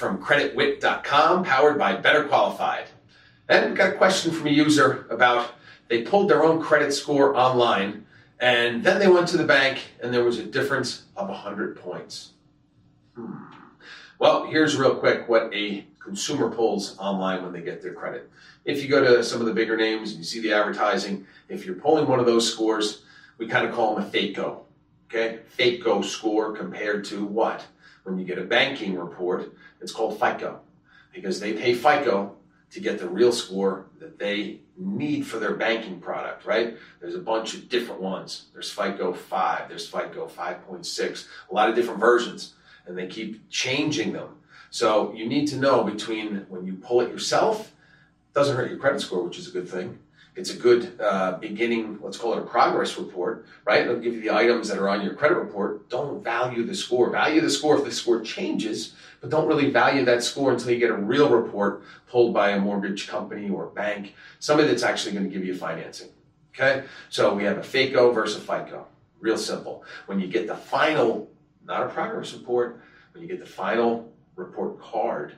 from creditwit.com, powered by Better Qualified. And we got a question from a user about they pulled their own credit score online and then they went to the bank and there was a difference of 100 points. Well, here's real quick what a consumer pulls online when they get their credit. If you go to some of the bigger names and you see the advertising, if you're pulling one of those scores, we kind of call them a FICO. Okay, FICO score compared to what? When you get a banking report, it's called FICO because they pay FICO to get the real score that they need for their banking product, right? There's a bunch of different ones. There's FICO 5, there's FICO 5.6, a lot of different versions, and they keep changing them. So you need to know between when you pull it yourself, it doesn't hurt your credit score, which is a good thing. It's a good beginning, let's call it a progress report, right? It'll give you the items that are on your credit report. Don't value the score. Value the score if the score changes, but don't really value that score until you get a real report pulled by a mortgage company or bank, somebody that's actually going to give you financing, okay? So we have a FICO versus a FICO. Real simple. When you get the final, not a progress report, when you get the final report card,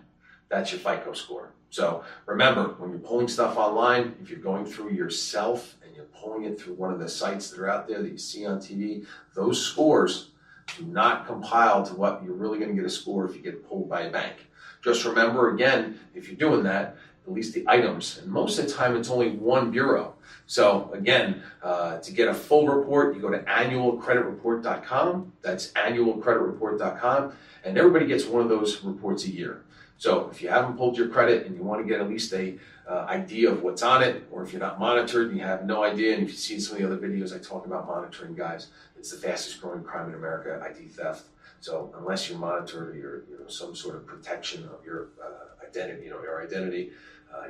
that's your FICO score. So remember, when you're pulling stuff online, if you're going through yourself and you're pulling it through one of the sites that are out there that you see on TV, those scores do not compile to what you're really going to get a score if you get pulled by a bank. Just remember, again, if you're doing that, at least the items, and most of the time it's only one bureau. So again, to get a full report, you go to annualcreditreport.com. That's annualcreditreport.com, and everybody gets one of those reports a year. So if you haven't pulled your credit and you want to get at least a idea of what's on it, or if you're not monitored and you have no idea, and if you've seen some of the other videos I talk about monitoring, guys, it's the fastest growing crime in America, ID theft. So unless you're monitored or you're some sort of protection of your identity, your identity,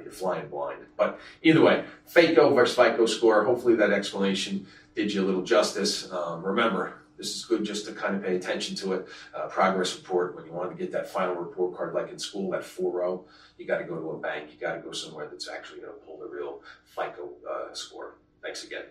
you're flying blind. But either way, FICO versus FICO score, hopefully that explanation did you a little justice. Remember, this is good just to kind of pay attention to it. Progress report, when you want to get that final report card like in school, that 4-row, you got to go to a bank. You got to go somewhere that's actually going to pull the real FICO score. Thanks again.